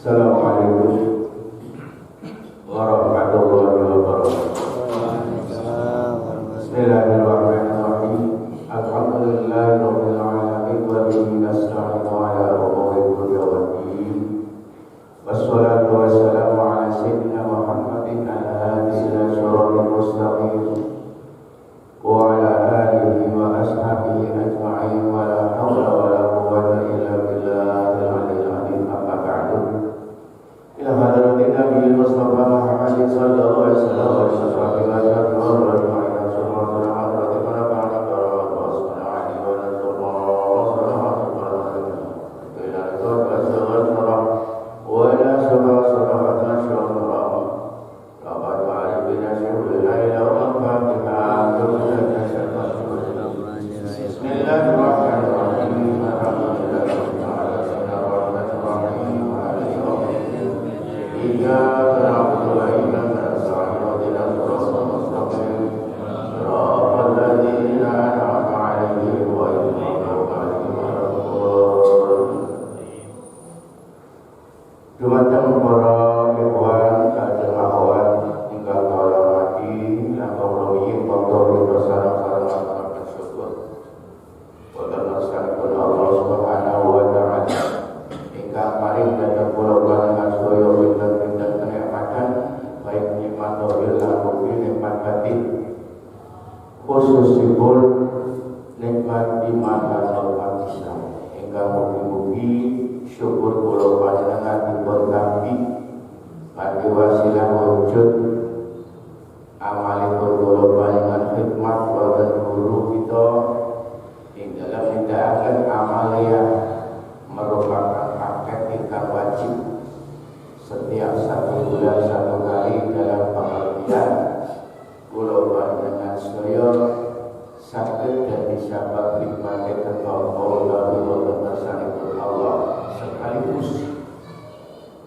Assalamualaikum warahmatullahi wabarakatuh. Bismillahirrahmanirrahim. Alhamdulillahirabbil alamin wa bihi nasta'inu ala umuri dunya waddin. Wassalatu wassalamu ala sayyidina Muhammadin al-hadi ila siratal mustaqim wa ala alihi wa ashabihi ajma'in wa la hawla wa la quwwata illa billahil aliyyil azim. Amma ba'du. Ila hadratin Nabi Mustafa Muhammad sallallahu alaihi wasallam wa sahbihi wa sallam. Khususipun nikmat iman lan hormat Islam ingkang mugi-mugi syukur kula panjenengan dipun tampi kanthi wasilah wujud amalipun kula panjenengan khidmat wonten guru kita ing dalam nindakaken amal yang merupakan paket ingkang wajib setiap 1 bulan 1 kali dalam pengertian kula panjenengan sedaya saged dan disabab hikmatipun Allah lan bersanipun Allah sekaligus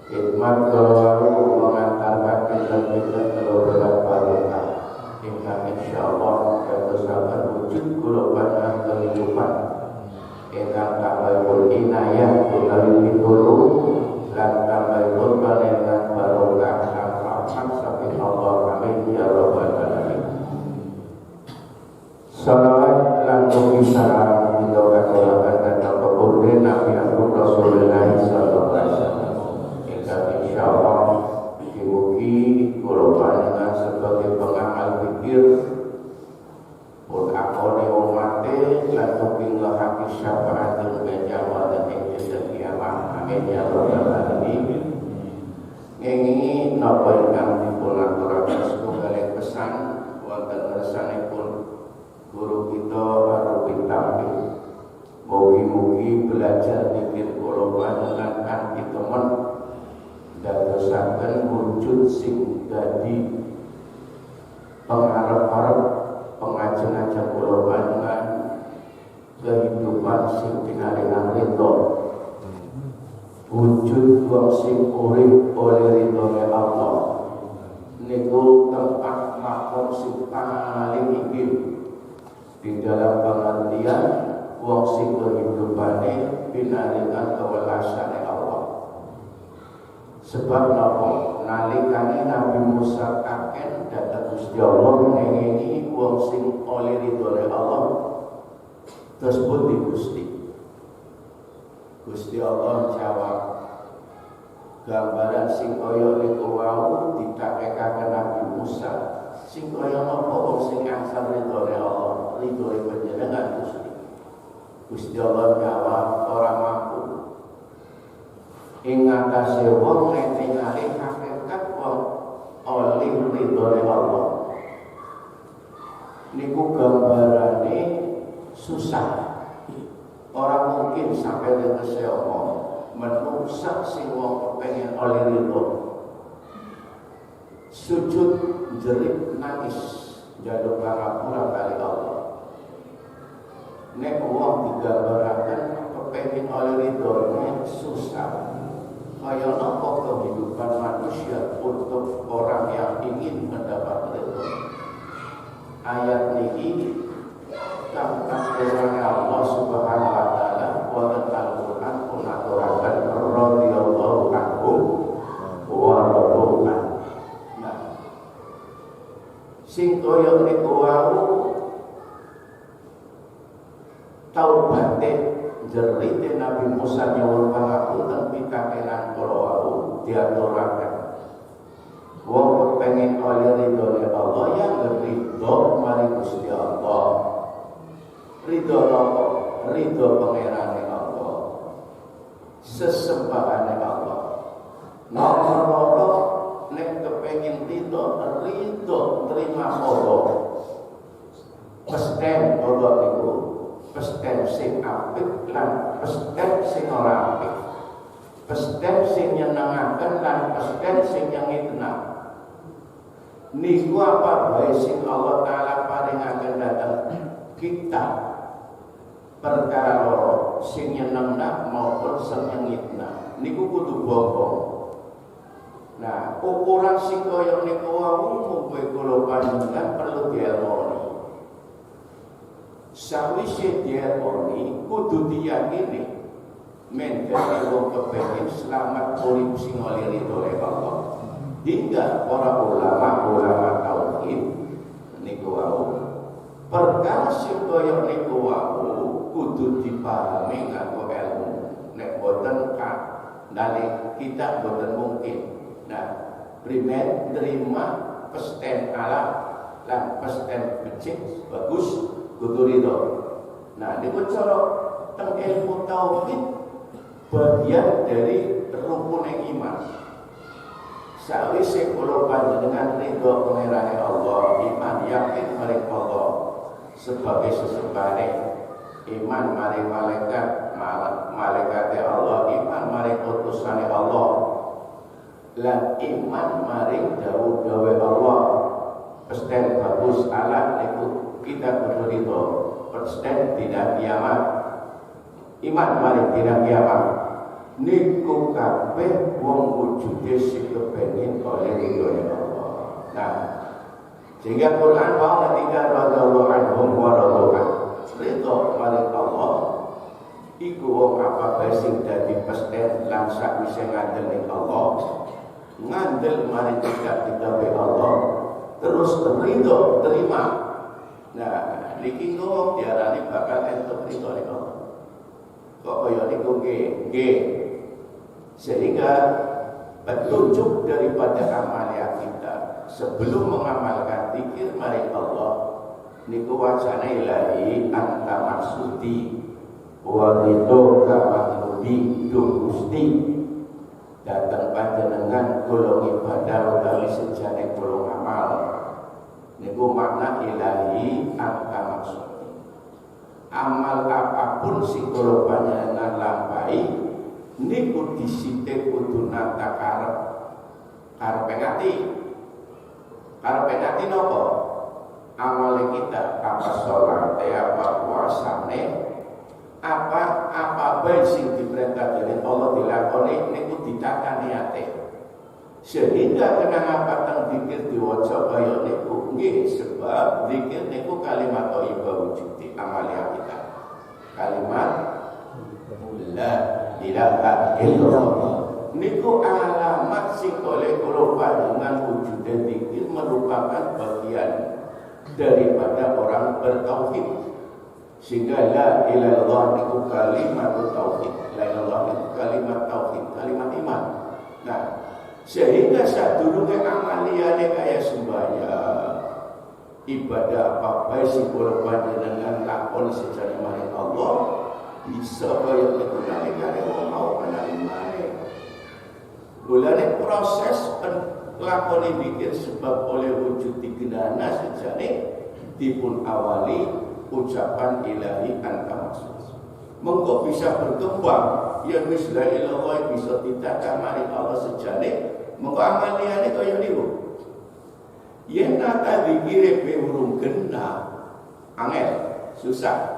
hikmat kelawu mengantarkan kita keluar barokah ingkang insyaallah dadosaken wujud kula panjenengan kehidupan ingkang tambahipun inayah utawi pitulung lan tambahipun panjenengan barokah rahmat saking Allah. Amin ya rabbal alamin. Salawat lan mugi salam kita katuraken dhateng pepundhen Nabi Agung Rasulullah sallallahu alaihi wasallam. Ingkang insyaallah mugi kula panjenengan sebagai pengamal pikir pun akone umate lan mugi nglahake syafaatun wonten ing dinten kiamat. Amin ya rabbal alamin. Ngengi napa ingkang dipun aturaken setunggaling pesan wonten ngersanipun guru kita Arifin Tampi. Mugi-mugi belajar pikir kula panjenengan kanthi temen dadosaken wujud sing dadi pengarep-arep pengajeng-ajeng kula panjenengan kehidupan sing pinaringan ridho, wujud wong sing urip oleh ridhone Allah niku tempat makmum sing paling inggil di dalam pengertian wong sing kehidupane pinaringan kewelasane Allah. Sebab napa nalikane Nabi Musa kaken dhateng Gusti Allah ngengeni wong sing oleh ridhone Allah tersebut di Gusti Allah jawab gambaran sing kaya niku wau ditakekaken Nabi Musa sing kaya napa wong sing angsal ridhone Allah ridhone panjenengan Gusti Allah jawab ora mampu ing ngatasé wong nek ningali hakikat wong oleh ridhone Allah niku gambarane susah. Orang mungkin sampai dengan saya omong menungsak sing wong pengen oleh ridho sujud jerit nangis jatuh pangapura kali Allah. Nek wong digambaraken kepengin oleh ridho susah. Kaya napa kehidupan manusia untuk orang yang ingin mendapat ridho. Ayat niki kang aturan Allah Subhanahu wa taala wonten Al-Qur'an pun aturaken radhiyallahu anhu Nabi Musa nyuwun pangapunten pitakenan kula wau diaturaken. Wong kepengin oleh ridhone Allah ya ridho mari Gusti Allah. Ridho napa? Ridho pangerane Allah. Sesembahane Allah. Nomor loro nek kepengin ridho terima Allah. Pesten Allah niku pesten sing apik lan pesten sing ora apik. Pesten sing nyenengaken lan pesten sing nyengitna. Niku apa bae sing Allah Ta'ala paringaken dhateng kita perkara loro sing nyenengna maupun sing nyengitna niku kudu bohong. Nah, ukuran sing kaya niku wau muga kula panjenengan perlu dielmoni. Sawise dielmoni kudu diyakini men dadi wong kepengin selamat urip sing oleh ridhoe Allah. Hingga para ulama tauhid niku wau perkara sing kaya niku wau kudu dipahami nganggo ilmu. Nek boten dalih kita boten mungkin. Nah, primer terima pesten alam lan pesten becik bagus kudu ridho. Nah, niku cara teng ilmu tauhid bagian dari rukun iman. Sawise kula panjenengan ridho pangerane Allah, iman yakin marang Allah sebagai sesembahane, iman marang malaikat Allah, iman marang utusane Allah, lan iman marang dawuh-dawuh Allah. Pesten bagus alat niku kita kudu ridho. Pesten tidak kiamat. Iman marang tidak kiamat. Niku kabeh wong wujude sing kepengin oleh ridhoe Allah. Nah, sehingga Quran wa ketika radhiyallahu anhum wa radhiyallahu ridho marang Allah iku wong apa bae sing dadi pesten lan sakwise ngandel ing Allah, ngandel marang kitab-kitab Allah, terus ridho terima. Nah, niki wong diarani bakal entuk ridho ing Allah. Kok kaya niku nggih. Sehingga petunjuk daripada amalia kita sebelum mengamalkan zikir mari Allah niku wacana ilahi anta maksudi wa ridho kamanudi du Gusti datang panjenengan kula ibadah utawi sejane kula ngamal niku makna ilahi anta maksudi. Amal apapun sing kula panjenengan lampahi niku disithik kudu nata karepe ati napa amale kita, apa salat, apa puasane, apa bae sing diperintah dening Allah dilakoni niku ditata niate. Sehingga kenapa teng zikir diwaca kaya niku nggih sebab zikir niku kalimat thayyibah wujudi amalia kita. Kalimat la ilaha illallah niku alamat sing oleh kula panjenengan wujude zikir merupakan bagian daripada orang bertauhid. Sehingga la ilaha illallah niku kalimat tauhid, la ilaha illallah niku kalimat tauhid, kalimat iman. Nah, sehingga sadurunge amaliyane kaya sembahyang ibadah apa bae sing kula panjenengan lakoni secara marang Allah bisa kaya kegunane kare wong mau menalimane. Mulane proses lakoni zikir sebab oleh wujud digendana sejane dipun awali ucapan ilahi anta maksud. Mengko bisa berkembang ya wis la ilaha bisa ditata mari Allah sejane mengko amaliyane kaya niku. Yen nata zikire pe urung genah angel susah.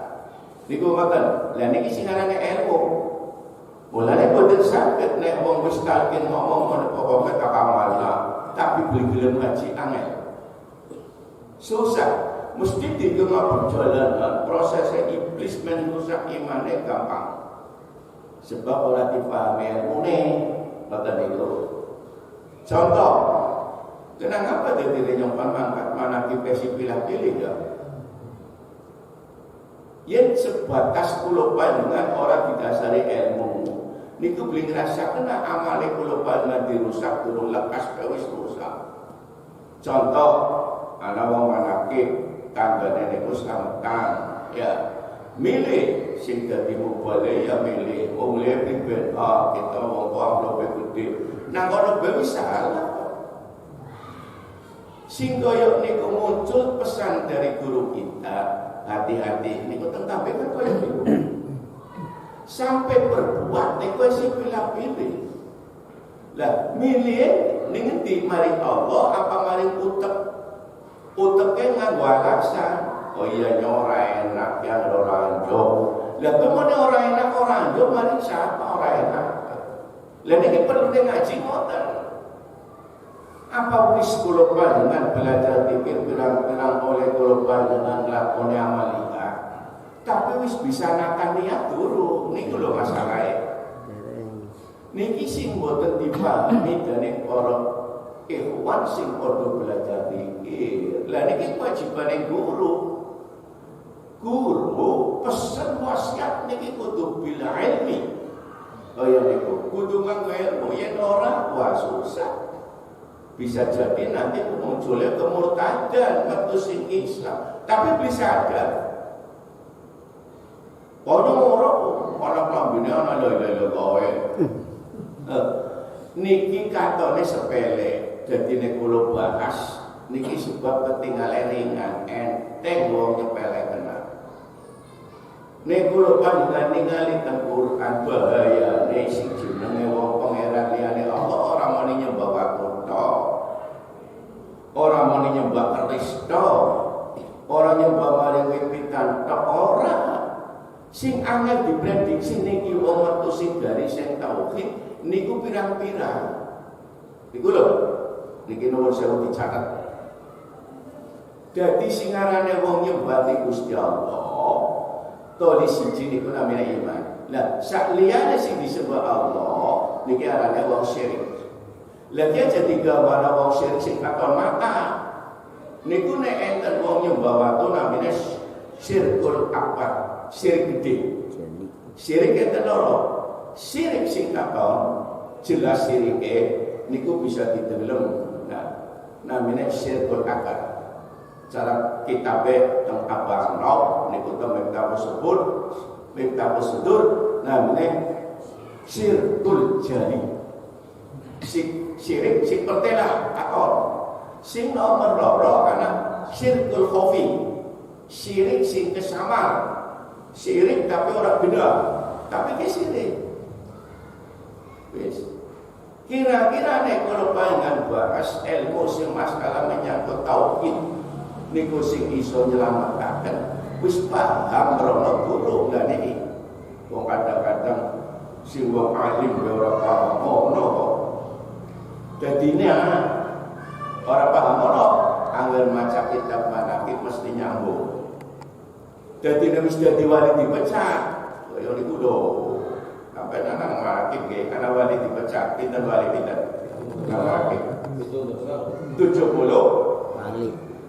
Niku ngoten. Lah niki sing arane ilmu. Mulane boten saged nek wong wis talkin ngomong ngono pokoke tak amalna, tapi gelem ngaji angel. Susah. Mesti digenggo perjalanan prosesnya iblis merusak imane gampang. Sebab ora dipahami ilmune ngoten niku. Contoh, kenapa dadi nyompan mangkat manaki pesi pilih-pilih ya? Yen sebatas kula panjenengan ora didasari ilmu, niku beli ngrasakaken amale kula panjenengan dirusak durung lekas wis rusak. Contoh ana wong manakib tanggane niku slametan, ya. Milih sing dadi mubale ya milih wong liya ben kita wong amplop gede. Nang kono bae wis salah. Sing koyo niku muncul pesan dari guru kita. Hati-hati niku tentang kan koyo niku. Sampai berbuat niku sing pilih-pilih. Lah milih ning ngendi mari Allah apa mari utek? Uteke nganggo alasan. Oh iya ora enak ya ora anjo. Lah kemene ora enak ora anjo mari siapa ora enak. Lah niki perlu ngaji ngoten. Apa wis kula panjenengan belajar pikir pirang-pirang oleh kula panjenengan lakone amalia. Tapi wis bisa nakan niat durung niku lho masalahe. Niki sing boten dipahami dening para ikhwan sing padha belajar pikir. Lah niki kewajibane guru. Guru pesen wasiat niki kudu bil ilmi. Kaya niku kudu nganggo ilmu yen ora wah susah. Bisa jadi nanti munculnya kemurtadan metu sing Islam. Tapi bisa ada. Ono klambine ana lho kowe. Niki katone sepele. Dadi nek kula bahas niki sebab ketinggalan ringan enteng wong nyepele tenan. Nek kula panjenengan ningali teng Quran bahayane sing jenenge wong pangeran liyane Allah ora muni nyembah waktu tok. Ora muni nyembah keris tok. Ora nyembah maring wiwitan tok ora. Sing angel diprediksi niki wong metu sing dari sing tauhid niku pirang-pirang. Niku lho. Niki nomor 1000 dicatet. Dadi sing arane wong nyembah Gusti Allah toli siji niku namanya iman. Lah sak liyane sing disembah Allah niki arane wong syirik. Lah dia jadi gambar wong syirik sing katon mata. Niku nek enten wong nyembah watu namanya syirkul akbar, syirik gede. Syirik enten loro. Syirik sing katon jelas syirike niku bisa dideleng. Nah, namanya syirkul akbar. Cara kitabe teng Abang niku teng Miftahus Sudur namanya syirkul jari. Syirik sing pertela akon. Sing nomor loro karena syirkul khofi. Syirik sing kesamar. Syirik tapi ora beda. Tapi ke syirik. Wis. Kira-kira nek kalau panjenengan bahas ilmu sing masalah menyangkut tauhid niku sing iso nyelametaken wis paham rono guru lan iki. Wong kadang-kadang sing wong alim ora paham ngono kok. Dadine ora paham ngono, angger maca kitab manaqib mesti nyambung. Dadi nek wis dadi wali dipecat, kaya niku lho. Sampai nang manaqib nggih, ana wali dipecat, pinten wali pinten? Manaqib. 70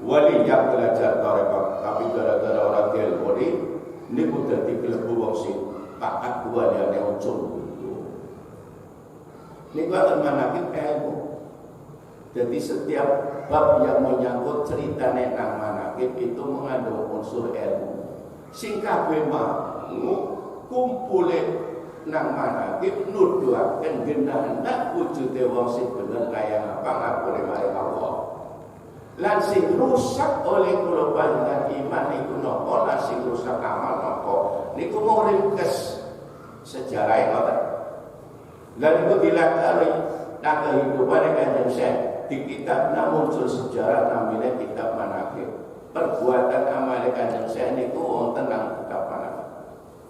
wali yang belajar tarekat, tapi gara-gara orang teleponi niku dadi klebu wong sing pakat buane ucul. Niku akan manaqib ilmu. Jadi setiap bab yang menyangkut cerita nang manaqib itu mengandung unsur ilmu. Sing kabeh mau kumpule nang manaqib nuduhaken genah wujude wong sing bener kaya apa ngapure marang Allah. Lan sing rusak oleh kula panjenengan iman niku napa, lan sing rusak amal napa. Niku mau ringkes sejarah ngoten. Lan niku dilakoni nang kehidupan Kanjeng Syekh di kitab muncul sejarah namanya kitab manaqib. Perbuatan amal Kanjeng Syekh niku wonten nang kitab manaqib.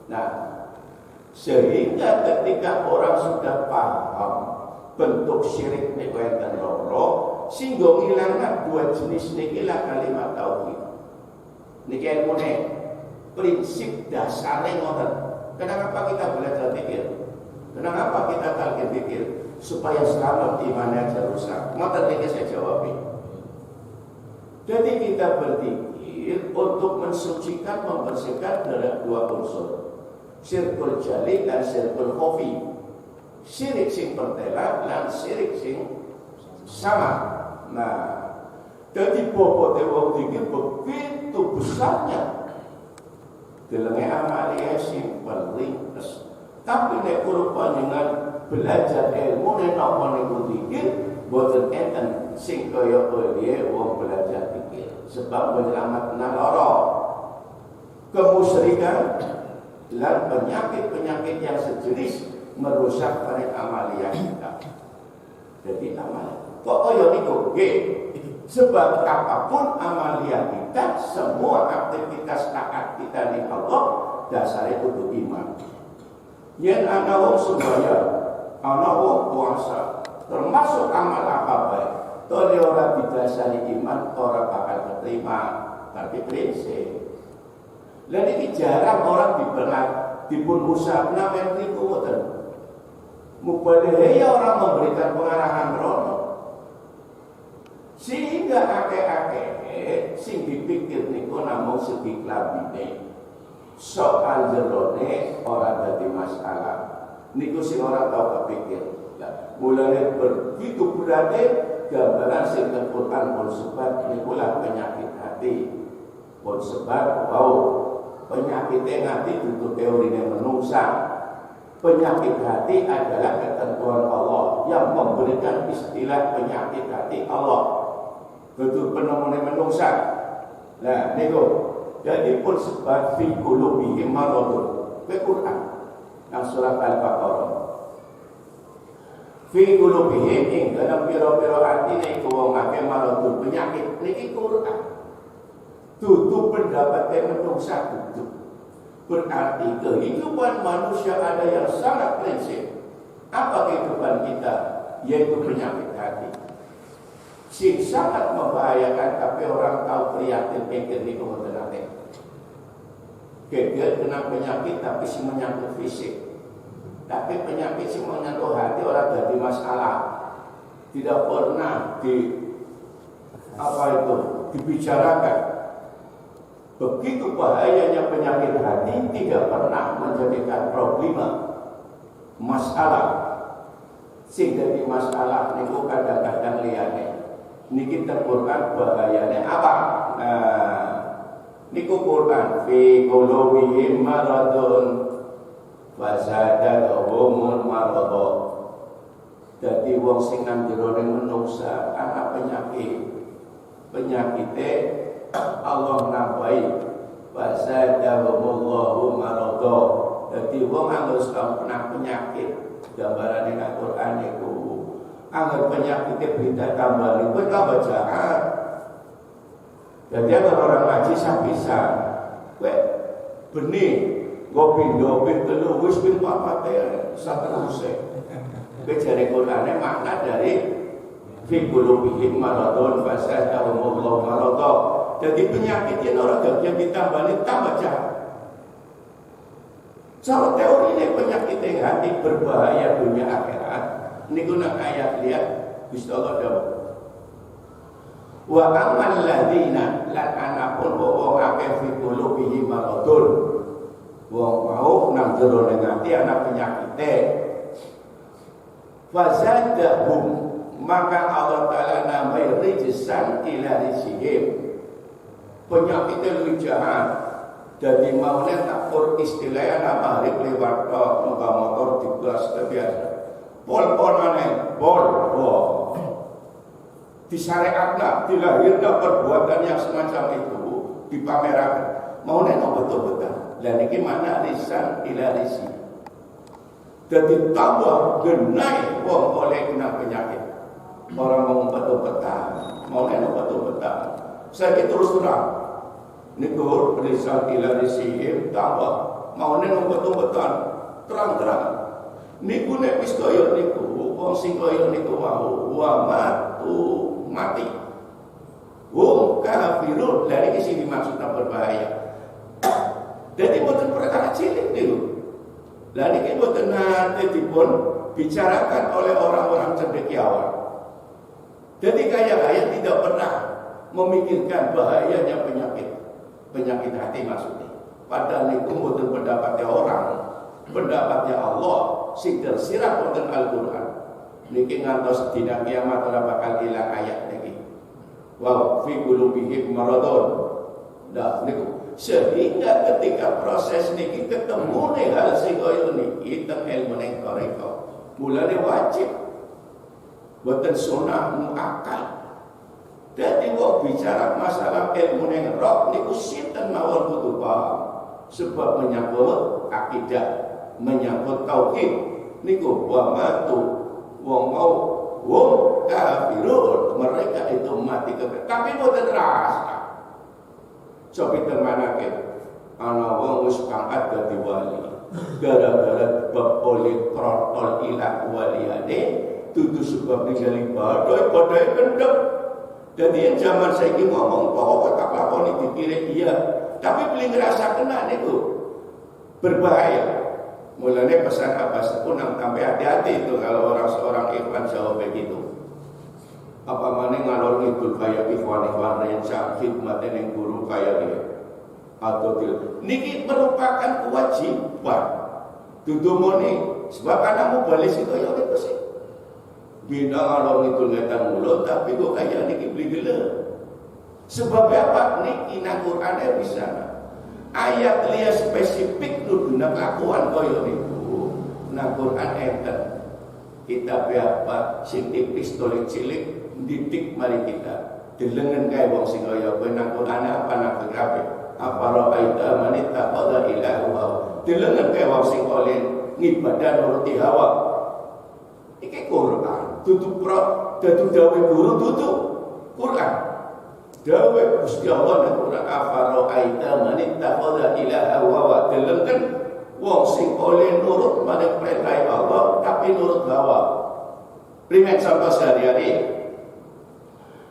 Nah, sehingga ketika orang sudah paham bentuk syirik niku enten loro, sehingga ngilangkan dua jenis niki lah kalimat tauhid. Niki ilmune prinsip dasarnya ngoten. Kenapa kita belajar pikir? Kenapa kita talqin pikir? Supaya selamat imannya aja rusak. Ngoten niki saya jawab. Jadi kita berpikir zikir untuk mensucikan, membersihkan dari dua unsur, syirkul jali dan syirkul khafi. Syirik sing pertela dan syirik sing sama. Nah, jadi bobote wong zikir begitu besarnya. Delenge amalia simpel ringkes. Tapi nek kurang dengan belajar ilmu nek napa niku zikir boten enten sing kaya piye wong belajar zikir. Sebab menyelamatkan lara kemusyrikan dan penyakit-penyakit yang sejenis merusak pada amalia kita. Jadi amalia kok kaya niku nggih. Sebab apapun amalia kita, semua aktivitas taat kita di Allah dasarnya kudu iman. Yen ana wong sembahyang, ana wong puasa, termasuk amal apa bae, to ora didasari iman ora bakal diterima. Tapi prinsip. Lah iki jarang orang dipun usahana men niku mboten. Mubalighah ya orang memberikan pengarahan rono. Sehingga akeh-akeh sing dipikir niku namung segi klambine. Soal jerone ora dadi masalah. Niku sing ora tau kepikir. Mulane begitu berarti gambaran sing Al-Qur'an pun sebab niku lah penyakit hati. Pun sebab penyakitnya hati itu teorinya menungsa. Penyakit hati adalah ketentuan Allah yang memberikan istilah penyakit hati Allah. Betul penemuan menungsa. Nah, niku jadi pun sebab fi qulubihim maradun. Quran nang surat Al-Baqarah. Fi qulubihim ing dalam pira-pira atine iku wong akeh maradun penyakit niki Quran. Tutup pendapat menungsa tutup. Berarti kehidupan manusia ada yang sangat prinsip. Apa kehidupan kita? Yaitu penyakit hati. Sing sangat membahayakan tapi orang tahu prihatin pikir di kemudian nanti. Geger kena penyakit tapi si menyangkut fisik. Tapi penyakit si menyangkut hati orang jadi masalah. Tidak pernah dibicarakan. Begitu bahayanya penyakit hati tidak pernah menjadikan problema masalah. Sing jadi masalah niku kadang-kadang liyane. Niki Quran bahayanya apa? Nah, niku Quran fi qulubihim maradun fazadahum maradha. Dadi wong sing nang jero menungsa ana penyakit. Penyakite Allah nambahi fazadahumullahu maradha. Dadi wong harus kena penyakit. Gambarane nang Quran niku anggar penyakitnya berita tambah ribet tambah jahat. Jadi ada orang ngaji bisa benih gopi telu wis ping papate sateruse. Kejare Qur'ane makna dari fi qulubihim maradun fasadahumullahu maradha. Jadi penyakitnya orang gak ditambah tambah jahat. Cara teori ini penyakit yang hati berbahaya dunia akhirat. Ini guna ayat lihat Gusti Allah dawuh. Wa amal ladina lan anapun wong akeh fi qulubihim maradun. Wong mau nang jero ning ati ana penyakite. Fazadahum maka Allah Taala namai rijsan ila rijsihim. Penyakite luwih jahat. Jadi maunya takur istilahnya nama hari lewat motor di kelas biasa. Pol mana? Pol. Disyariatkan, dilahirkan perbuatan yang semacam itu dipamerkan. Mau nengok betul-betul. Dan ini mana lisan ilarisi. Jadi tambah genai wong oleh kena penyakit. Orang mau betul-betul, mau nengok betul-betul. Saya terus terang. Niku lisan ilarisi tambah. Mau nengok betul-betul, terang-terang. Niku nek wis kaya niku, wong sing kaya niku wau wa mati. Wong kafirun, lha iki sing dimaksud berbahaya. Jadi boten perkara cilik niku. Lah niki boten nate dipun bicarakan oleh orang-orang cendekiawan. Jadi kaya tidak pernah memikirkan bahayanya penyakit. penyakit hati maksudnya. Padahal niku mboten pendapatnya orang, pendapatnya Allah sing tersirat wonten Al-Qur'an. Niki ngantos dina kiamat ora bakal ilang ayat niki. Wa fi qulubihim maradun. Nah niku sehingga ketika proses niki ketemu nih hal sing kaya niki teng ilmu ning toriko. Mulane wajib boten sunah muakkad. Dadi wong bicara masalah ilmu ning roh niku sinten mawon kudu paham. Sebab menyangkut akidah, menyangkut tauhid niku wa matu wong mau wong kafirun, mereka itu mati kekal. Tapi boten rasa. Coba termanake ana wong wis pangkat dadi wali. Gara-gara bab politrotol ilah waliane dudu sebab dijali badai kendep. Jadi yang zaman saiki ngomong bahwa tak lakoni dipilih iya, tapi beli ngerasa kena niku berbahaya. Mulanya pesan Abbas pun sampai hati-hati itu kalau seorang ikhwan jawab begitu. Apa mana ngalor ngidul kayak ikhwan-ikhwan yang khidmat yang guru kayak dia atau tidak. Niki merupakan kewajiban. Dudumoni sebab anakmu balik itu ya itu sih. Bina ngalor ngidul ngetan mulut tapi kok kayak niki beli gila. Sebab apa? Niki nang Qur'ane bisa. Ayat liya spesifik nuduna kelakuan kaya niku. Nang Qur'an enten. Kita apa sing tipis tolik cilik didik mari kita. Delengen kae wong sing kaya kowe nang Qur'an apa nang kabeh. Apa ra'aita man ittakhadha ilaha. Delengen kae wong sing oleh ngibadah nuruti hawa. Iki Qur'an. Tutup pro dadu dawuh guru tutup Qur'an. Dawuh Gusti Allah nang Qur'an afaro aita man ittakhadha ilaha wa delengken wong sing oleh nurut marang perintah Allah tapi nurut hawa. Primen contoh sehari-hari.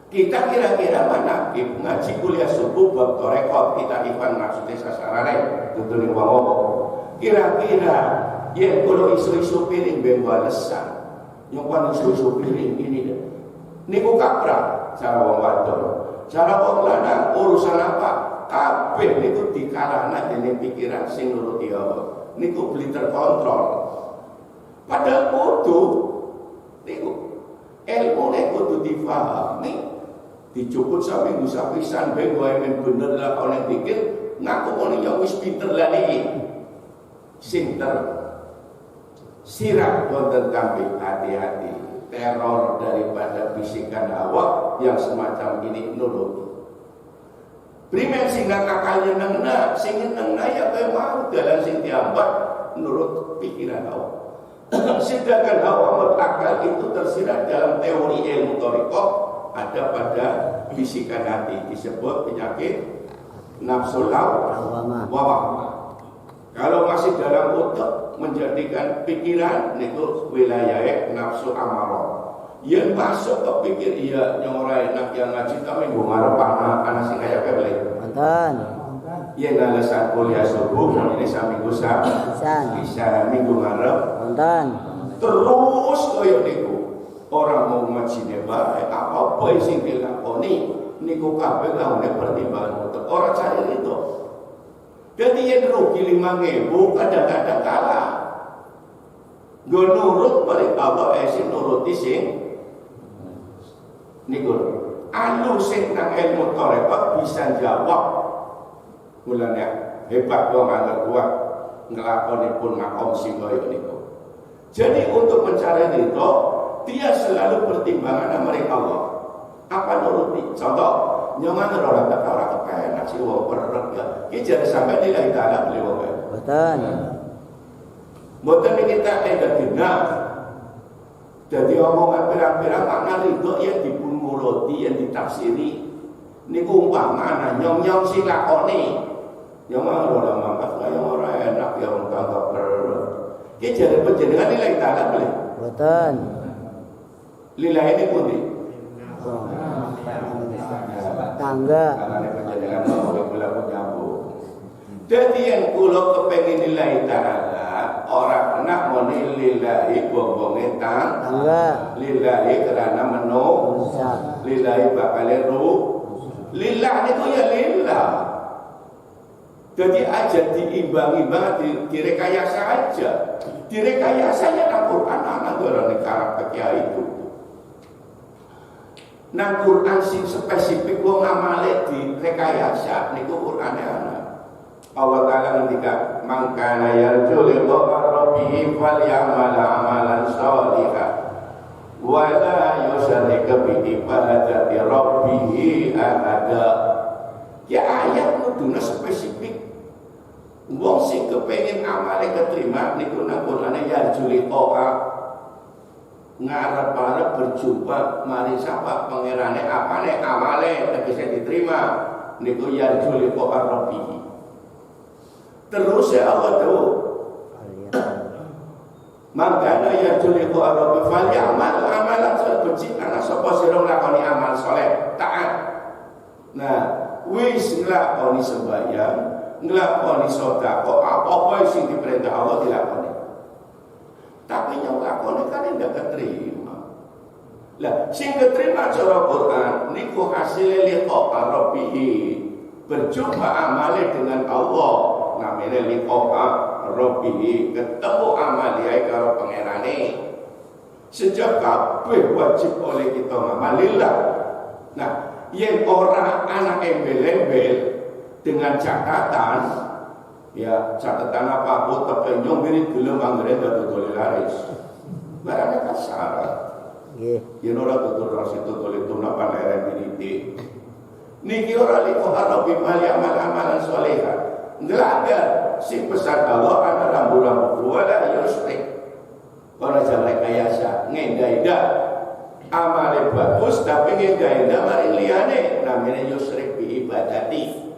Kita kira-kira mana ngaji kuliah subuh bab torekot kita ikhwan maksudnya sasarane tutunin wong apa. Kira-kira yen kulo isu-isu piring ben walesan. Yang paling isu-isu piring ini deh. Niku kaprah cara wong wadon. Cara wong lanang urusan apa? Kabeh niku dikalahna dening pikiran sing nuruti Allah. Niku beli terkontrol. Padahal kudu niku ilmu niku kudu difahami. Dicukut sampai bisa pisan bae kowe men bener lah oleh pikir ngaku muni ya wis pinter lah niki. Sing sirat wonten kambing hati-hati. Teror daripada bisikan hawa yang semacam ini nuruti. Primer sing akalnya nengna, sing nengna ya kowe mau dalan sing diambat nurut pikiran hawa. Sedangkan hawa akal itu tersirat dalam teori ilmu thariqah ada pada bisikan hati disebut penyakit nafsul lawamah. Kalau masih dalam otak menjadikan pikiran niku wilayah nafsu amarah. Yang masuk ke pikir iya nyorai nak yang ngaji kami nggo ngarep anak sing kaya kebeli. Mboten. Yen alasan kuliah subuh ini saminggu bisa minggu ngarep. Mboten. Terus koyo niku. Orang mau ngaji bae apa sing dilakoni niku kabeh lawane pertimbangan otak. Ora cari itu. Jadi yang rugi 5.000 kadang-kadang kalah. Gue nurut balik Allah sing nuruti sing niku anu sing nang ilmu thariqah bisa jawab. Mulane hebat wong angger kuat nglakoni pun makom sing kaya niku. Jadi untuk mencari ridho dia selalu pertimbangan mereka Allah. Apa nuruti? Contoh, nyaman orang tak orang kepenak si wong perek ya. Ki jangan sampai nilai ta'ala beli wong. Betul. Mboten kita dina. Jadi omongan pirang-pirang makna ridho yang dipunguroti yang ditafsiri. Niku umpama nyong-nyong sing lakoni. Nyaman orang mangkat kaya ora enak ya wong kagak perek. Ki jangan panjenengan nilai ta'ala beli. Betul. Lila ini pundi? Tangga. Jadi yang kulo kepengen lillahi ta'ala orang nak moni lillahi bongbonge tangga. Lillahi kerana menu. Lillahi bakal ru. Lillah itu ya lillah. Jadi aja diimbang-imbang, direkayasa aja. Direkayasanya nang Quran ana gorone karakter kiai itu. Nang Quran sing spesifik wong amale direkayasa niku Qurane ana. Allah Ta'ala ngendika, "Mangkana yarju liqa rabbih falyamal amalan sholihan wa la yusyrik bi ibadati rabbih ahada." Ya ayat kudune spesifik. Wong sing kepengin amale keterima niku nang Qur'ane yarju liqa, ngarep-arep berjumpa mari sapa pangerane apane amale tegese diterima niku yarju liqa rabbih. Terus ya Allah tahu. Makanya yarju liqa rabbih falyamal amalan sholihan, ana sapa sira nglakoni amal saleh taat. Nah, wis nglakoni sembahyang, nglakoni sedekah, apa-apa sing diperintah Allah dilakoni. Tapi yang lakoni kan ndak keterima. Lah, sing keterima cara Quran niku hasil liqa rabbih. Berjumpa amale dengan Allah, namanya liqa rabbih, ketemu amaliai karo pangerane. Sejak kabeh wajib oleh kita ngamalillah. Nah, yang orang anak embel-embel dengan catatan, ya catatan apa aku terpenyong mirip gelem anggere dodol laris. Barangnya kasar. Ya ora dodol ras itu tole tuna panere biniti. Niki ora liqa rabbi amal amalan sholihan. Ngelanggar si pesan Allah ana rambu-rambu wala yusrik. Ora jare kayasa ngenda-enda amale bagus tapi ngenda-enda mari liyane namanya yusrik bi ibadati.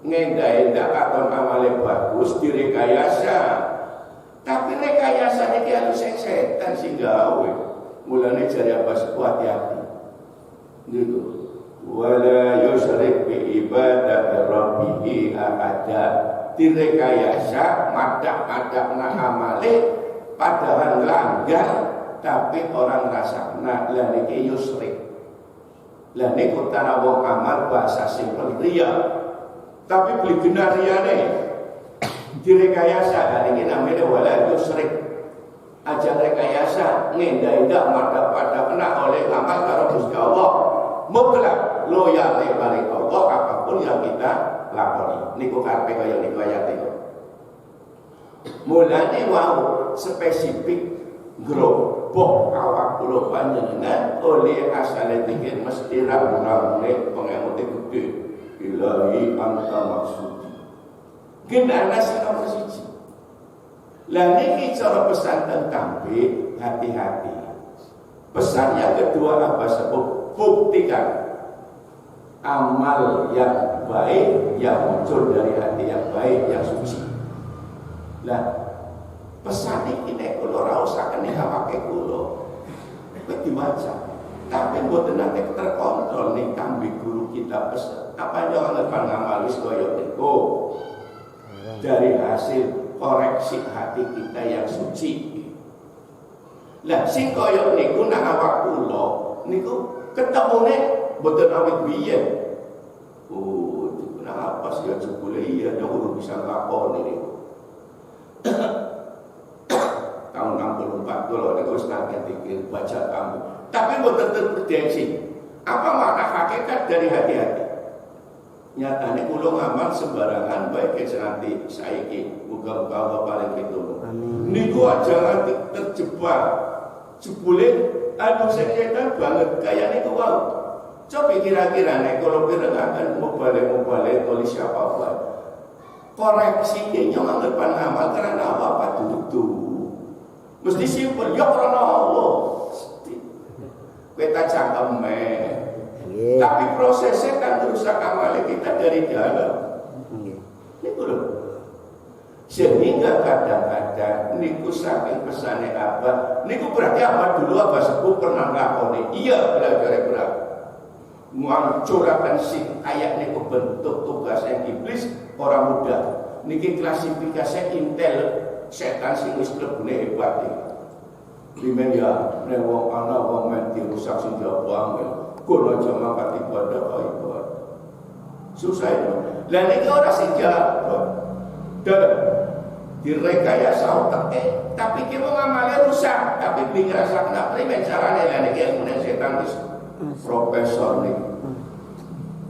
Ngenda-enda katon amale bagus direkayasa. Tapi rekayasa iki anu setan sing gawe. Mulane jare apa hati-hati. Gitu. Wala yusyrik bi ibadati rabbih ahada. Direkayasa madak-madak nang amale padahal langgar tapi orang rasakna lah niki yusrik. Lah niku tara wong amal bahasa simpel riya. Tapi beli benar riyane direkayasa hari ini namanya wala yusrik. Aja rekayasa ngenda-enda pada kena oleh amal karo Gusti Allah. Mutlak loyal maring Allah apapun yang kita lakoni. Niku karepe kaya niku ayat itu. Mulane wau spesifik grobok awak kula panjenengan oleh asale dikir mesti ramune pengemute gede. Ilahi anta maksudi. Genana sing nomor 1. Lah niki cara pesan tentang hati-hati. Pesan yang kedua apa sebut? Buktikan amal yang baik yang muncul dari hati yang baik yang suci. Lah pesan iki nek kula ora usah kene awake kula. Kowe diwaca. Tapi mboten nate terkontrol ning kambe guru kita pesan. Apa yang ngepan ngamal wis kaya niku. Dari hasil koreksi hati kita yang suci. Lah sing kaya niku nang awak kula niku ketemune mboten awit biyen. Oh, kenapa sih jebule iya dong bisa nglakoni niku. Tahun 64 kula niku wis nangkep pikir baca kamu. Tapi mboten terdeteksi. Apa makna hakikat dari hati-hati? Nyatane kula ngamal sembarangan baik nanti saiki muga-muga Allah paling gitu. Niku aja nganti terjebak. Jebule anu setan banget kaya niku wae. Coba kira-kira nek kalau pirengaken mubalik tulis siapa wae. Koreksi kenya nganggepan amal karena apa duduk. Mesti simpel ya karena Allah. Kita cangkeme. Tapi prosesnya kan rusak amal kita dari dalam. Niku lho. Sehingga kadang-kadang niku saking pesane apa? Niku berarti apa dulu apa sepuh pernah nglakoni? Iya, belajar. Ngancuraken sing kayak niku bentuk tugasnya iblis orang muda. Niki klasifikasinya intel setan sing wis klebune hebat iki. Limen ya nek wong ana wong mati rusak sing jaba angel. Kula aja mangkat ibadah kok ibadah. Susah itu. Lah niki ora sing jawab. Dadah. Direkayasa otak tapi ki wong amale rusak, tapi bingung rasakna primen carane lah niki ilmune setan wis profesor nih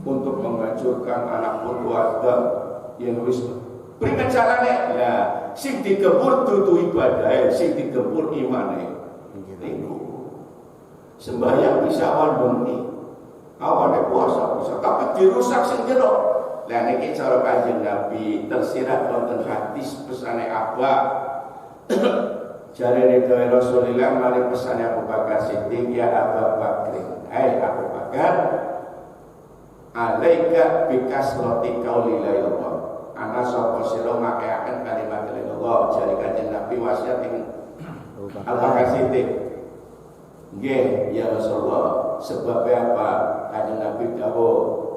untuk menghancurkan anak putu Adam yang wis primen carane lah sing digempur dudu ibadah, sing digempur imane niku sembahyang bisa awal bengi awalnya puasa bisa tapi dirusak sing jero. Lah niki cara Kanjeng Nabi tersirat wonten hadis pesane Abba jarene dawuh Rasulullah mari pesane Abu Bakar Siddiq ya Abu Bakar hai Abu Bakar alaika bikasrati qauli la ilaha ana sapa sira makeaken kalimat la ilaha jare Kanjeng Nabi wasiat ing Abu Bakar Siddiq nggih ya Rasulullah sebab apa Kanjeng Nabi dawuh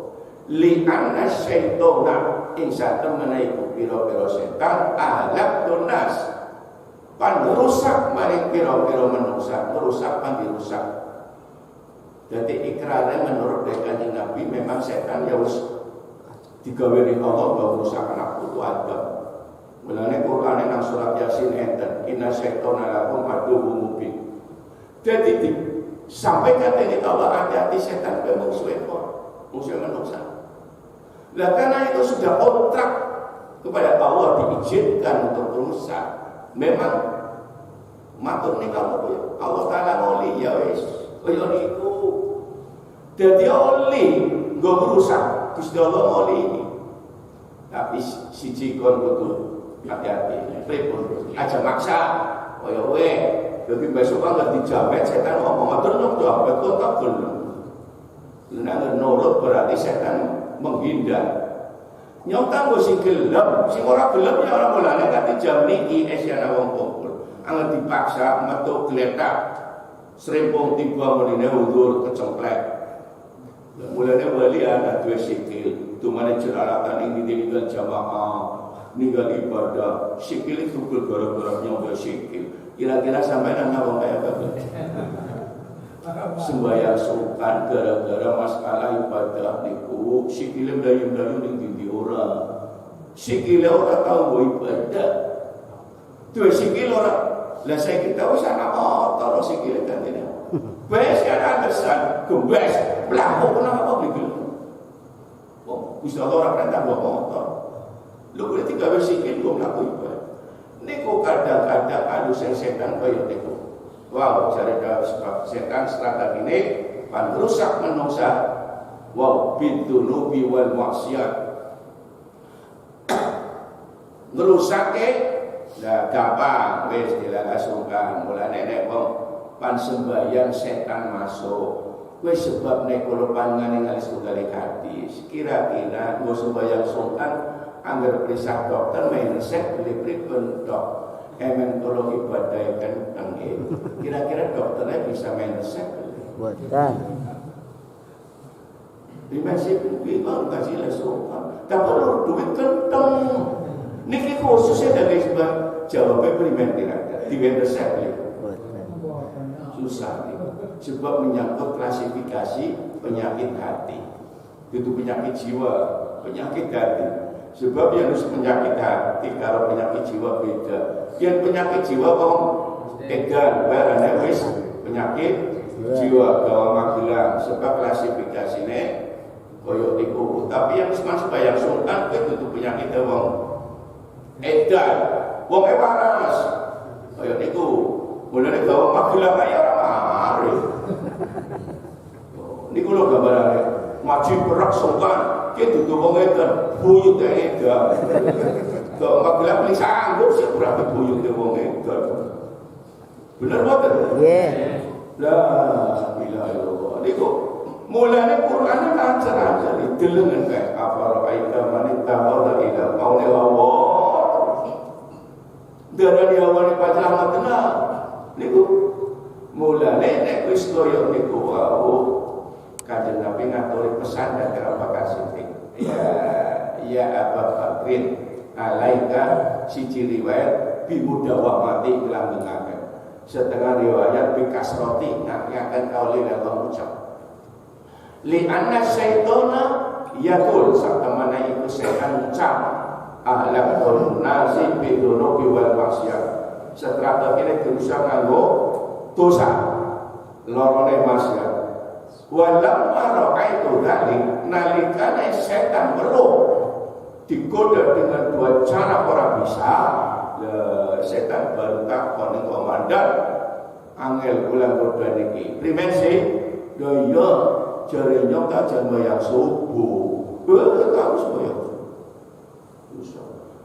li anna syaitona insya temenai pira-pira setan ahlak tunas pan rusak mari pira-pira menungsa merusak pan dirusak. Jadi ikrarnya menurut Kanjeng Nabi memang setan ya wis digawe ning Allah bahwa rusak anak putu Adam. Mulane Qur'ane nang surat Yasin enten inna syaitona lakum aduwwun mubin. Jadi sampaikan ini Allah hati-hati setan ke musuh menungsa. Lah karena itu sudah kontrak kepada Allah diizinkan untuk rusak. Memang matur nih kamu ya. Allah Taala ngoli ya wis. Kaya niku. Dadi oli nggo rusak. Gusti Allah ngoli ini. Tapi siji kon kudu hati-hati. Pripun? Aja maksa. Kaya we. Dadi besok kan dijamet setan ngomong matur nang jamet kok tak gelem. Nek nurut berarti setan menghindar. Nyata nggo sing gelem, sing ora gelem ya ora mulane kate jam niki esiana wong kumpul. Angger dipaksa metu gletak. Srempong tiba menine undur kecemplek. Mulane wali ana duwe sikil, dumane jelalatan ing ditinggal jamaah, ninggal ibadah, sikil itu gara-gara nyoba sikil. Kira-kira sampeyan ana wong kaya apa? Sembahyang sultan gara-gara masalah ibadah niku sikile mlayu-mlayu ning ndi ora. Sikile ora tau ibadah. Duwe sikil ora. Lah saiki tau sana motor sikile kantene. Wes ana kesan gembes, mlaku kenapa begitu? Oh, Gusti Allah ora perintah bawa motor. Lho kuwi digawe sikil kok mlaku ibadah. Niku kadang-kadang anu setan kaya niku. Wow, cari sebab setan strategi ini pan rusak menungsa. Wow, bidunubi wal maksiat. Ngerusake lah gampang wis dilangsungkan. Mulane nek wong pan sembahyang setan masuk. Wis sebab nek kula panjenengan ningali setunggal hadis, kira-kira nggo sembahyang sultan angger periksa dokter main resep beli pripun dok. Emen tolong ibadah kan kira-kira dokternya bisa main resep buatan dimensi baru kasih langsung tapi kalau duit kenteng niki khususnya dari sebab jawabnya primer tidak di main resep susah nih sebab menyangkut klasifikasi penyakit hati itu penyakit jiwa penyakit hati sebab yang harus penyakit hati kalau penyakit jiwa beda. Yang penyakit jiwa kok edan, barane wis penyakit jiwa gawa magelang sebab klasifikasine koyo iku. Tapi yang sembayang sultan itu penyakit wong edan, wong waras. Koyo niku. Mulane gawa magelang ae ora mari. Niku lho gambarane. Maji berak sultan, ki dudu wong edan, buyut edan. Kok magelang paling sanggup sih berarti buyut wong edan. Bener mboten? nggih La ilaha illallah. Niku mulane Quran lancar-lancar didelengen kae apa aita man ta'ala ila qauli Allah. Darani awale panjang tenan. Niku mulane nek wis koyo niku wau Kanjeng Nabi ngaturi pesan dari Abu Bakar Siddiq. Ya Abu Bakrin alaika siji riwayat bimudawamati ngelanggengake. Setengah riwayat bikasroti ngakiaken kauli lan ucap. Li anna syaitona ya kul satemene iku setan ucap ahlakun nasi bidunubi wal maksiat. Setelah ini berusaha nganggo dosa lorone maksiat. Walam marokaitu dalik nalikane setan weruh digoda dengan dua cara orang bisa. Setan baru takon ning komandan angel kula goda niki primen sih yo jare nyok jan bayang subuh tahu semua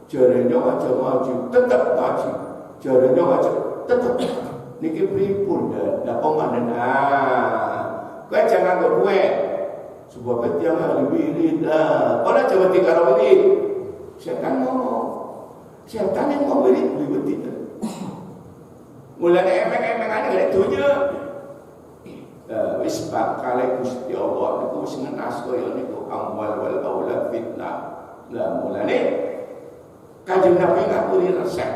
jare nyok aja ngaji tetep ngaji jare nyok aja tetep niki pripun dah komandan kowe jangan kowe sebuah petiang ahli wirid ora coba dikaro wirid setan ngomong setan yang mau beri tidak. Mulanya emeng-emengan gak ada dunia. Wis bakal Gusti Allah niku wis ngenas kaya niku amwal wal aulad fitnah. Lah mulane Kanjeng Nabi ngakuni resep.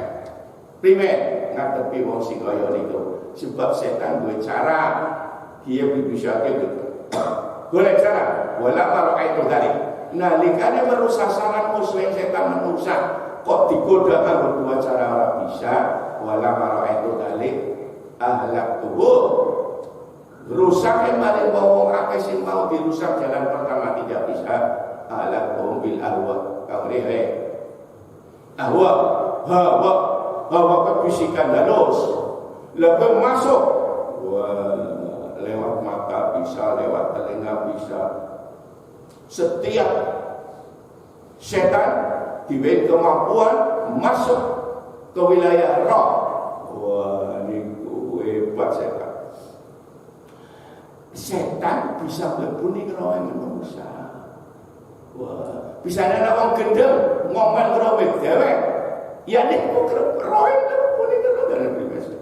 Primer ngadepi wong sing kaya niku. Sebab setan duwe cara dia bisa gitu. Golek cara wala maraitu dari. Nalikane merusak saran muslim setan merusak kok digoda kan berdua cara orang bisa wala maraitu dalik ahlak tubuh rusak yang maling bawang akeh sing mau dirusak jalan pertama tidak bisa ahlak tubuh bil ahwa kaure hawa kebisikan danus lebih masuk lewat mata bisa lewat telinga bisa setiap setan diberi kemampuan masuk ke wilayah roh. Wah, ini hebat setan. Setan bisa melebuni roh yang manusia. Wah, bisa ada orang gendeng ngomel roh dewek. Ya niku roh yang melebuni roh dari pribadi.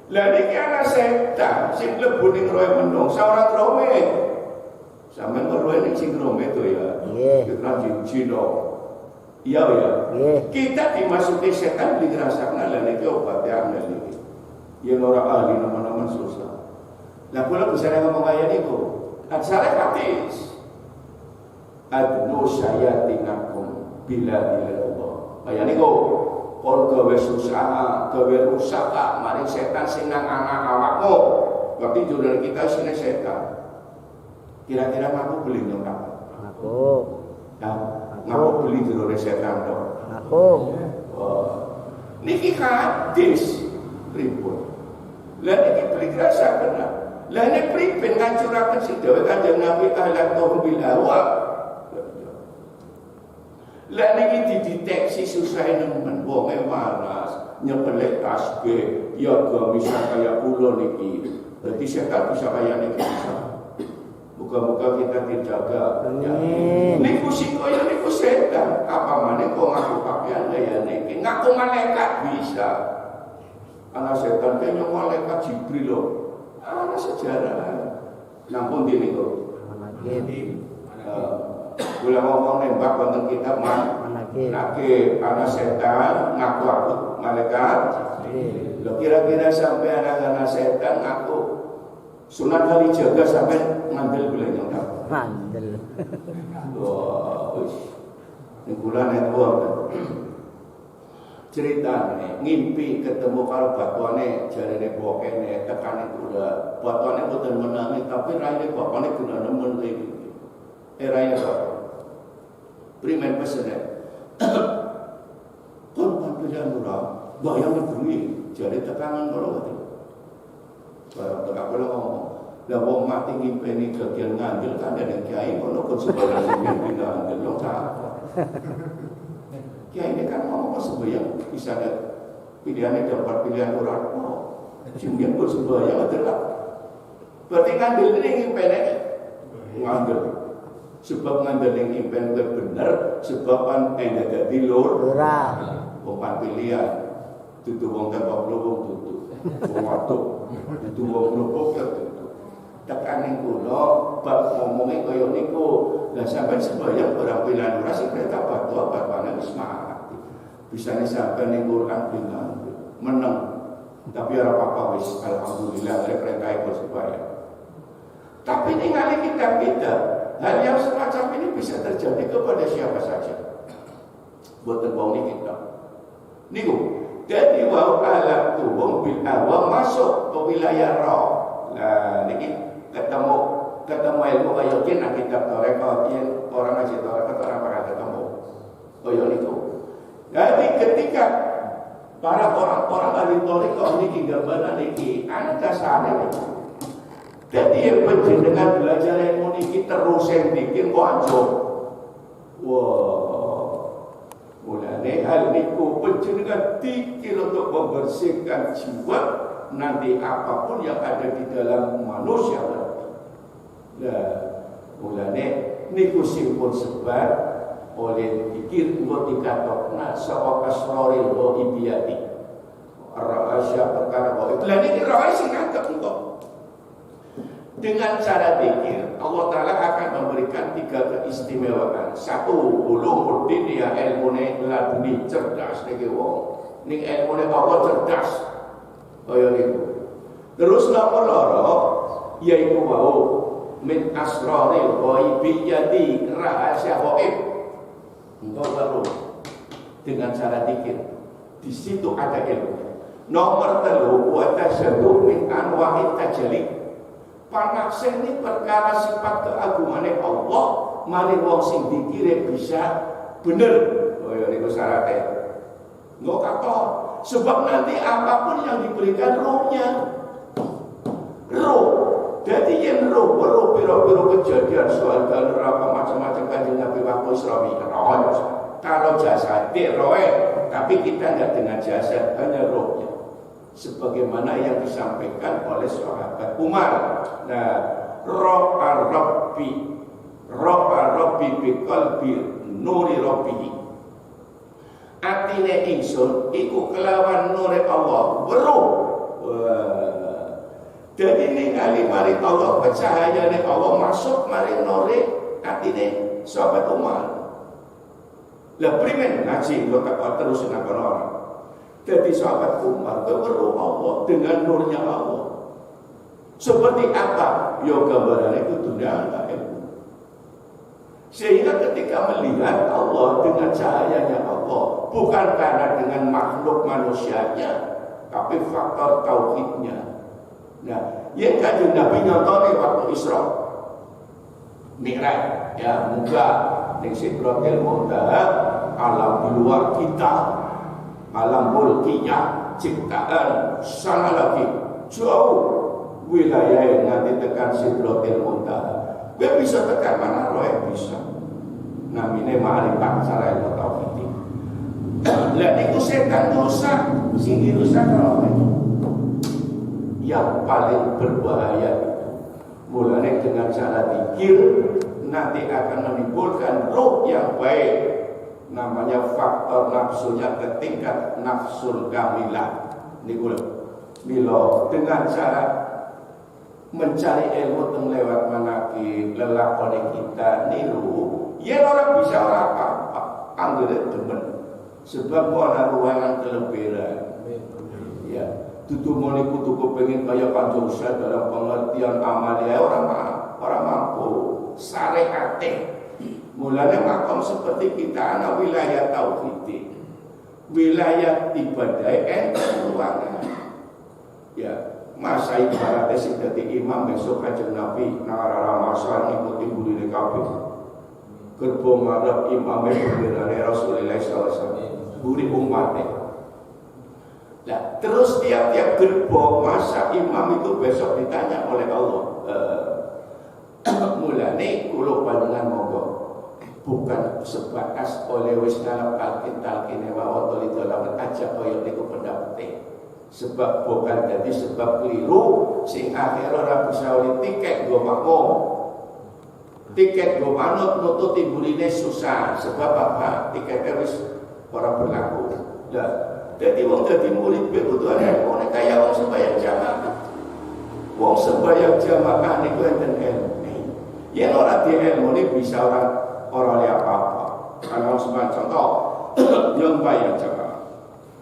Lah niki ana setan sing melebuni roh yang menungsa ora roh. Sampeyan roh ning sing roh itu ya. Kita jino. Iya ya. Kita dimasuki setan dirasakan lah niki obat yang niki. Yang orang ahli nama-nama susah. Lah kula bisa ngomong kaya niku. Acara hadis. Adnu sayatinakum bila Allah. Kaya niku kon gawe susah, gawe rusak mari setan sing nang anak awakmu. Berarti judul kita sini setan. Kira-kira aku beli nyokap. Aku. Ngapa beli jero setan to? Aku. Niki hadis pripun? Lah niki beli rasa benar. Lah nek pripun ngancuraken sing dawuh Kanjeng Nabi ahlakun bil ahwa. Lah niki dideteksi susah nemen wong waras, nyepelek tasbih, ya go bisa kaya kula niki. Dadi setan bisa kaya niki bisa. Muka-muka kita dijaga. Niku sing kaya niku setan. Apa maneh kok ngaku kapian ya niki. Ngaku malaikat bisa. Ana setan kaya malaikat Jibril lho. Ana sejarah. Nampun dene kok. Kula ngomong nembak wonten kitab manake ana setan ngaku aku malaikat. Lho kira-kira sampai ana setan ngaku Sunan Kalijaga sampai ngandel gula nyongkap. Ngandel. Wah, ini gula network. Ceritanya ngimpi ketemu karo batuane jarene bokene tekane gula. Batuane boten menangi tapi raine bapane guna nemen iki. Raine apa? Primen pesene. Kon pampilan ora bayang negeri jare tekanan karo ati. Barang tengah kula ngomong, lah wong mati ngimpeni bagian ngandel kan ada kiai ngono kok sebagian sing ngandel lho ta. Kiai ini kan ngomong sebayang bisa ada pilihannya dapat pilihan orang mau. Sing pun sebayang adalah berarti ngandel ini ngimpeni ngandel. Sebab ngandel yang ngimpen bener sebaban dadi lur ora. Wong pilihan dudu wong tanpa wong dudu. Wong watuk itu wong nopo ya tekaning kula bab ngomongin kaya niku lah sampeyan sembayang orang pilihan ora sing perintah batu bapane wis mati bisane sampeyan ning Quran bilang meneng tapi ora apa-apa wis alhamdulillah perintah iku sembayang tapi ningali kita hal yang semacam ini bisa terjadi kepada siapa saja. Buat wong niki kita. Niku, jadi wa alat tubuh bil awam masuk ke wilayah roh. Nah, niki ketemu ilmu kaya kin kitab toreko kin orang ngaji toreko orang bakal ketemu. Kaya niku. Jadi ketika para orang-orang ahli toreko niki gambaran niki ana dasare niku. Jadi yang penjenengan belajar ilmu niki terus yang bikin kok anjur. Wah, mulane hal niku penjenengan dikir untuk membersihkan jiwa nanti apapun yang ada di dalam manusia. Nah, mulane niku simpun sebab oleh pikir engko dikatokna saka kasroril ghaibiyati. Rahasia perkara gaib. Lah niki rahasia ngangkat engko. Dengan cara zikir, Allah Ta'ala akan memberikan 3 keistimewaan. 1, ulumuddin ya ilmune laduni cerdas niki wong. Ning ilmune Allah cerdas. Kaya niku. Terus nomor 2 yaitu wau min asraril ghaibiyati rahasia gaib. Engkau baru dengan cara zikir. Di situ ada ilmu. Nomor 3 wa tasyaddu min anwa'it tajalli. Panaksen ini perkara sifat keagungannya Allah, mari wong sing dikire bisa bener. Oh ya niku syaratnya. Nggak kata, sebab nanti apapun yang diberikan rohnya, roh. Jadi yang roh biro-biro kejadian soal neraka macam-macam kanjeng Nabi waktu Isra Mi'raj. Kalau jasad roh, tapi kita nggak dengan jasad, hanya rohnya. Sebagaimana yang disampaikan oleh sahabat Umar. Nah, roh ar-rabbi bi qalbi nuri rabbi. Atine ingsun iku kelawan nure Allah weruh. Jadi ningali mari Allah cahayane Allah masuk mari nure atine sahabat Umar. Lah primen ngaji lo tak terus nang orang. Jadi sahabat Umar keweruh Allah dengan nurnya Allah. Seperti apa? Ya gambarannya itu dunia ilmu. Sehingga ketika melihat Allah dengan cahayanya Allah, bukan karena dengan makhluk manusianya, tapi faktor tauhidnya. Nah, yang kanjeng Nabi nyontoni waktu Isra Mi'raj, ya muga ning Sidratil Muntaha, alam di luar kita, alam mulkiyah, ciptaan sana lagi jauh wilayah yang nanti tekan Sidratil Muntaha. Gue bisa tekan mana roh bisa. Namine ma'rifat cara ilmu tauhid. Lah niku setan dosa, sing dirusak roh itu. Yang paling berbahaya mulanya dengan cara zikir nanti akan menimbulkan roh yang baik. Namanya faktor nafsunya ke tingkat nafsul kamilah. Niku milo dengan cara mencari ilmu lewat manakib lelakone kita niru, ya orang bisa orang apa-apa, anggere demen. Sebab ana ruangan kelebihan. Ya, tutu moni kudu kepengin kaya Kanjeng Ustaz dalam pengertian amalia orang mampu syariate. Mulanya makom seperti kita anak wilayah tauhid, wilayah ibadah ruangan. Ya, masa ibaratnya sing dadi imam besok kanjeng Nabi narara masa ngikuti burine kabeh. Gerbong ngarep imame benderane Rasulullah SAW, buri umatnya. Nah, terus tiap-tiap gerbong masa imam itu besok ditanya oleh Allah. Mulane kula panjenengan monggo bukan sebatas oleh wis ngalap talkin wa otoli dalam aja kaya niku pendapatnya. Sebab bukan jadi sebab keliru sing akhir ora bisa oleh tiket go makmum. Tiket go manut nututi burine susah. Sebab apa? Tiketnya wis ora berlaku. Lah, jadi wong dadi murid kebutuhane wong kaya wong sembahyang jamaah. Wong sembahyang jamaah niku enten ilmu. Yen ora di ilmu ini bisa orang lihat apa-apa. Kalau sembahyang contoh, yang bayang jamaah,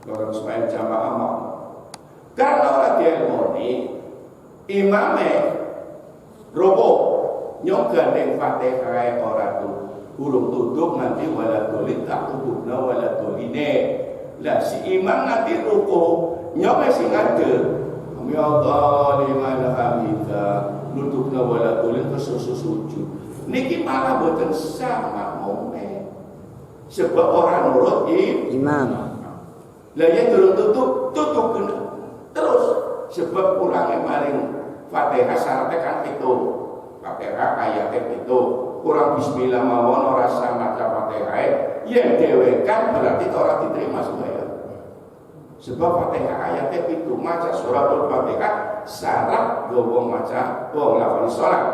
orang sembahyang jamaah mau. Karena orang dia ilmu ini, imamnya rokok, nyok gandeng Fatihah ora tu urung tutup nanti wala dolin tak tutupna wala doline. Lah si imam nanti ruku nyok sing ngadeg ya Allah liman hamida nutupna wala dolin terus sujud. Niki malah boten sah makmume. Sebab orang nurut imam. Lah yen durung tutup kena terus sebab ulangnya maring Fatihah syaratnya kan itu. Fatihah ayatnya itu. Kurang bismillah mawon ora sah maca Fatihah, yen dhewekan berarti ora diterima sembahyang. Sebab Fatihah ayatnya itu maca suratul Fatihah syarat gowo maca wong lafal salat.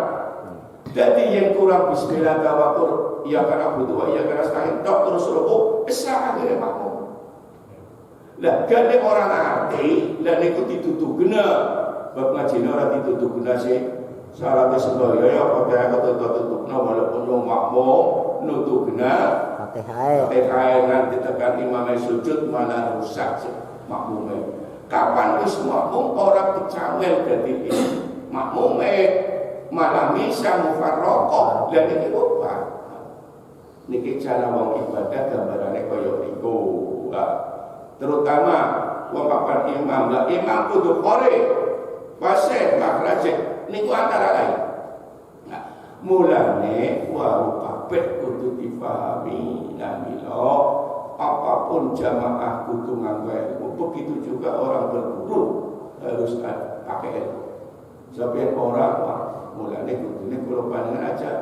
Jadi yang kurang bismillah tawakur ya kana butuh wa ya kana nasta'in tok terus ruku sah agene makmum. Lah gane orang ngerti lan iku ditutup gena. Bab ngajine ora ditutup gena sih. Syaratnya sembahyang ya Fatihah tutupna walaupun wong makmum nutup gena Fatihah nanti tekan imam sujud malah rusak sih makmume. Kapan wis makmum ora kecamel dadi makmume malah bisa mufarraqah dan iki apa? Niki cara wong ibadah gambarane kaya niku. Terutama wong papan imam, lah imam kudu qori fasih makhraj niku antara lain. Nah, mulane wae kabeh kudu dipahami namilo apapun jamaah kudu nganggo ilmu. Begitu juga orang berguru harus pakai ilmu. Sampai orang mulane kudune kula panjenengan aja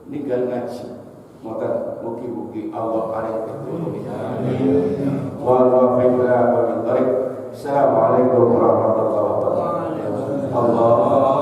ninggal ngaji. Moga mugi-mugi Allah paring pitulung. Amin. Assalamualaikum warahmatullahi wabarakatuh. Allah